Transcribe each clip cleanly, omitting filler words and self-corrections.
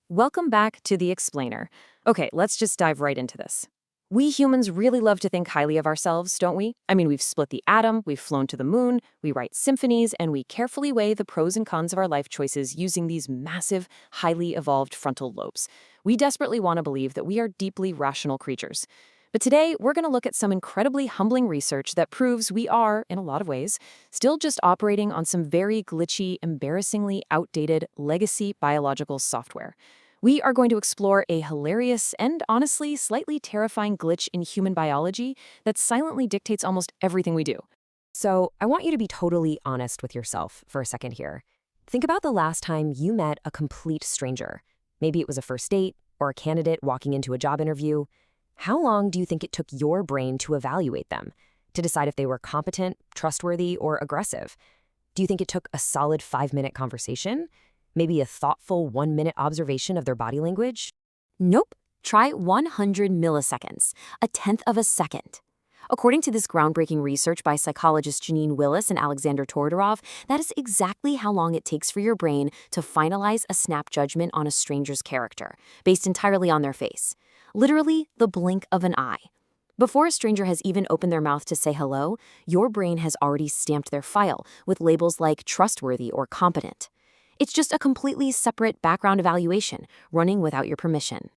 Welcome back to The Explainer. Okay, let's just dive right into this. We humans really love to think highly of ourselves, don't we? I mean, we've split the atom, we've flown to the moon, we write symphonies, and we carefully weigh the pros and cons of our life choices using these massive, highly evolved frontal lobes. We desperately want to believe that we are deeply rational creatures. But today, we're going to look at some incredibly humbling research that proves we are, in a lot of ways, still just operating on some very glitchy, embarrassingly outdated legacy biological software. We are going to explore a hilarious and honestly slightly terrifying glitch in human biology that silently dictates almost everything we do. So, I want you to be totally honest with yourself for a second here. Think about the last time you met a complete stranger. Maybe it was a first date or a candidate walking into a job interview. How long do you think it took your brain to evaluate them, to decide if they were competent, trustworthy, or aggressive? Do you think it took a solid 5-minute conversation? Maybe a thoughtful 1-minute observation of their body language? Nope. Try 100 milliseconds, a tenth of a second. According to this groundbreaking research by psychologists Janine Willis and Alexander Todorov, that is exactly how long it takes for your brain to finalize a snap judgment on a stranger's character, based entirely on their face. Literally, the blink of an eye. Before a stranger has even opened their mouth to say hello, your brain has already stamped their file with labels like trustworthy or competent. It's just a completely separate background evaluation, running without your permission.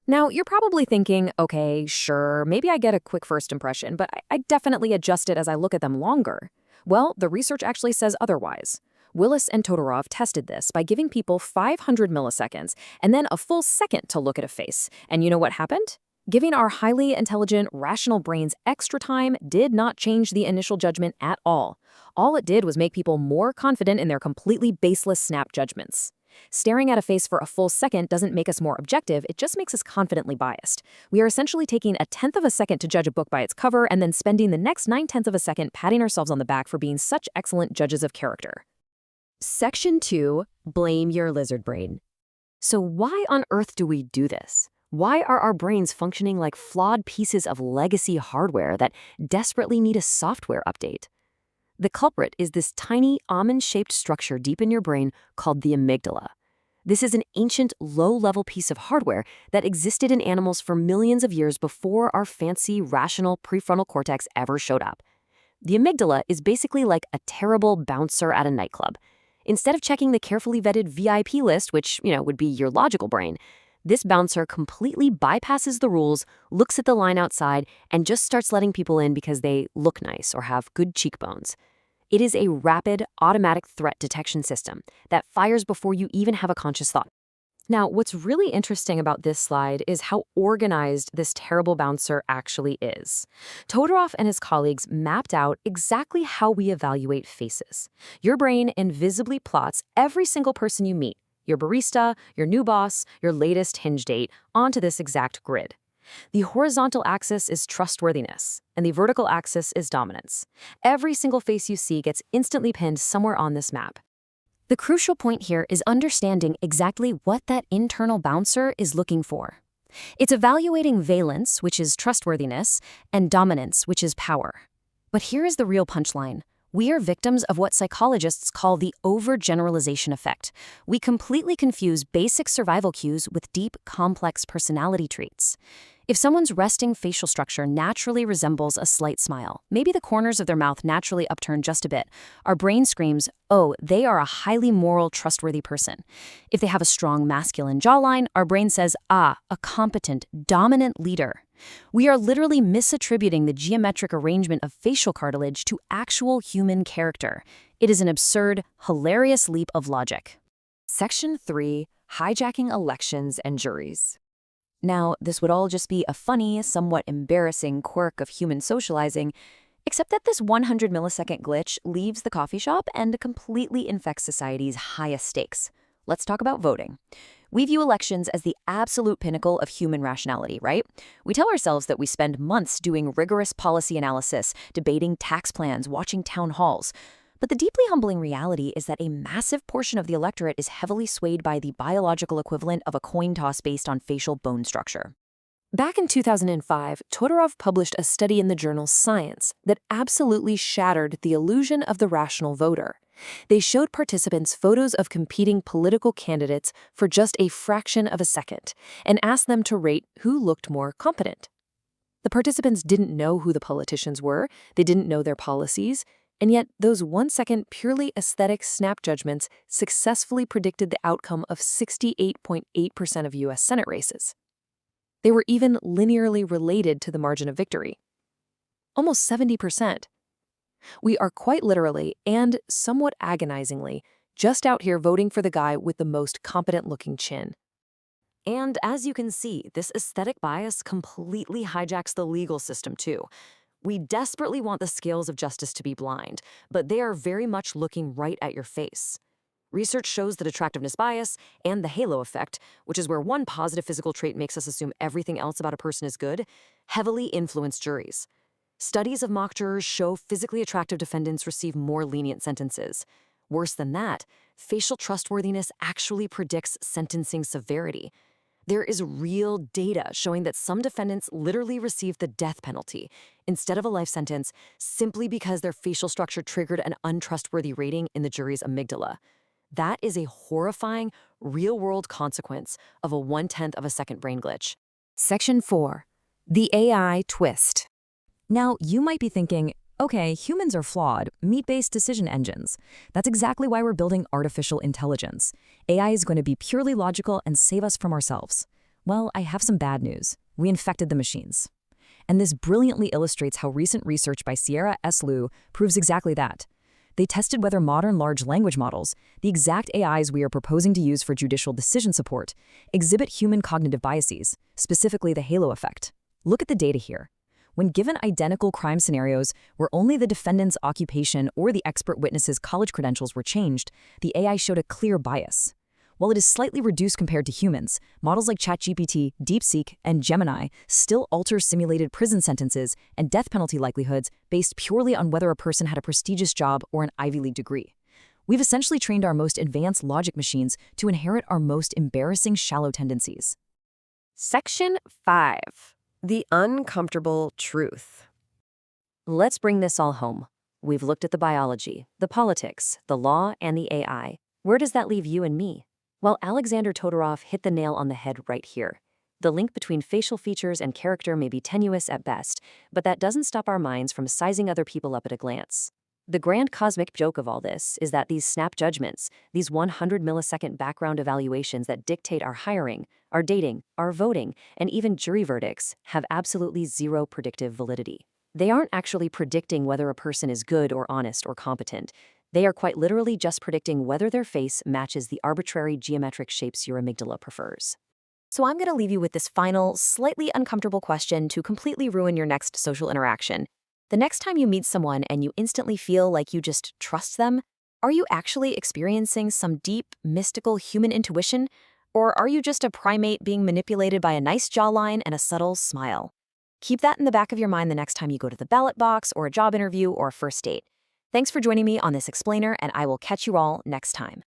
Now, you're probably thinking, okay, sure, maybe I get a quick first impression, but I definitely adjust it as I look at them longer. Well, the research actually says otherwise. Willis and Todorov tested this by giving people 500 milliseconds and then a full second to look at a face. And you know what happened? Giving our highly intelligent, rational brains extra time did not change the initial judgment at all. All it did was make people more confident in their completely baseless snap judgments. Staring at a face for a full second doesn't make us more objective, it just makes us confidently biased. We are essentially taking a tenth of a second to judge a book by its cover and then spending the next 9/10 of a second patting ourselves on the back for being such excellent judges of character. Section 2. Blame your lizard brain. So why on earth do we do this? Why are our brains functioning like flawed pieces of legacy hardware that desperately need a software update? The culprit is this tiny, almond-shaped structure deep in your brain called the amygdala. This is an ancient, low-level piece of hardware that existed in animals for millions of years before our fancy, rational prefrontal cortex ever showed up. The amygdala is basically like a terrible bouncer at a nightclub. Instead of checking the carefully vetted VIP list, which, would be your logical brain, this bouncer completely bypasses the rules, looks at the line outside, and just starts letting people in because they look nice or have good cheekbones. It is a rapid, automatic threat detection system that fires before you even have a conscious thought. Now, what's really interesting about this slide is how organized this terrible bouncer actually is. Todorov and his colleagues mapped out exactly how we evaluate faces. Your brain invisibly plots every single person you meet, your barista, your new boss, your latest Hinge date, onto this exact grid. The horizontal axis is trustworthiness, and the vertical axis is dominance. Every single face you see gets instantly pinned somewhere on this map. The crucial point here is understanding exactly what that internal bouncer is looking for. It's evaluating valence, which is trustworthiness, and dominance, which is power. But here is the real punchline. We are victims of what psychologists call the overgeneralization effect. We completely confuse basic survival cues with deep, complex personality traits. If someone's resting facial structure naturally resembles a slight smile, maybe the corners of their mouth naturally upturn just a bit, our brain screams, oh, they are a highly moral, trustworthy person. If they have a strong masculine jawline, our brain says, a competent, dominant leader. We are literally misattributing the geometric arrangement of facial cartilage to actual human character. It is an absurd, hilarious leap of logic. Section 3. Hijacking elections and juries. Now, this would all just be a funny, somewhat embarrassing quirk of human socializing, except that this 100 millisecond glitch leaves the coffee shop and completely infects society's highest stakes. Let's talk about voting. We view elections as the absolute pinnacle of human rationality, right? We tell ourselves that we spend months doing rigorous policy analysis, debating tax plans, watching town halls. But the deeply humbling reality is that a massive portion of the electorate is heavily swayed by the biological equivalent of a coin toss based on facial bone structure. Back in 2005, Todorov published a study in the journal Science that absolutely shattered the illusion of the rational voter. They showed participants photos of competing political candidates for just a fraction of a second and asked them to rate who looked more competent. The participants didn't know who the politicians were, they didn't know their policies, and yet those 1-second purely aesthetic snap judgments successfully predicted the outcome of 68.8% of U.S. Senate races. They were even linearly related to the margin of victory. Almost 70%. We are quite literally, and somewhat agonizingly, just out here voting for the guy with the most competent-looking chin. And as you can see, this aesthetic bias completely hijacks the legal system too. We desperately want the scales of justice to be blind, but they are very much looking right at your face. Research shows that attractiveness bias and the halo effect, which is where one positive physical trait makes us assume everything else about a person is good, heavily influence juries. Studies of mock jurors show physically attractive defendants receive more lenient sentences. Worse than that, facial trustworthiness actually predicts sentencing severity. There is real data showing that some defendants literally received the death penalty instead of a life sentence simply because their facial structure triggered an untrustworthy rating in the jury's amygdala. That is a horrifying, real-world consequence of a 1/10 of a second brain glitch. Section 4. The AI twist. Now, you might be thinking, okay, humans are flawed, meat-based decision engines. That's exactly why we're building artificial intelligence. AI is going to be purely logical and save us from ourselves. Well, I have some bad news. We infected the machines. And this brilliantly illustrates how recent research by Sierra S. Liu proves exactly that. They tested whether modern large language models, the exact AIs we are proposing to use for judicial decision support, exhibit human cognitive biases, specifically the halo effect. Look at the data here. When given identical crime scenarios where only the defendant's occupation or the expert witness's college credentials were changed, the AI showed a clear bias. While it is slightly reduced compared to humans, models like ChatGPT, DeepSeek, and Gemini still alter simulated prison sentences and death penalty likelihoods based purely on whether a person had a prestigious job or an Ivy League degree. We've essentially trained our most advanced logic machines to inherit our most embarrassing shallow tendencies. Section 5. The uncomfortable truth. Let's bring this all home. We've looked at the biology, the politics, the law, and the AI. Where does that leave you and me? Well, Alexander Todorov hit the nail on the head right here. The link between facial features and character may be tenuous at best, but that doesn't stop our minds from sizing other people up at a glance. The grand cosmic joke of all this is that these snap judgments, these 100-millisecond background evaluations that dictate our hiring, our dating, our voting, and even jury verdicts have absolutely zero predictive validity. They aren't actually predicting whether a person is good or honest or competent. They are quite literally just predicting whether their face matches the arbitrary geometric shapes your amygdala prefers. So I'm going to leave you with this final, slightly uncomfortable question to completely ruin your next social interaction. The next time you meet someone and you instantly feel like you just trust them, are you actually experiencing some deep, mystical human intuition? Or are you just a primate being manipulated by a nice jawline and a subtle smile? Keep that in the back of your mind the next time you go to the ballot box or a job interview or a first date. Thanks for joining me on this explainer, and I will catch you all next time.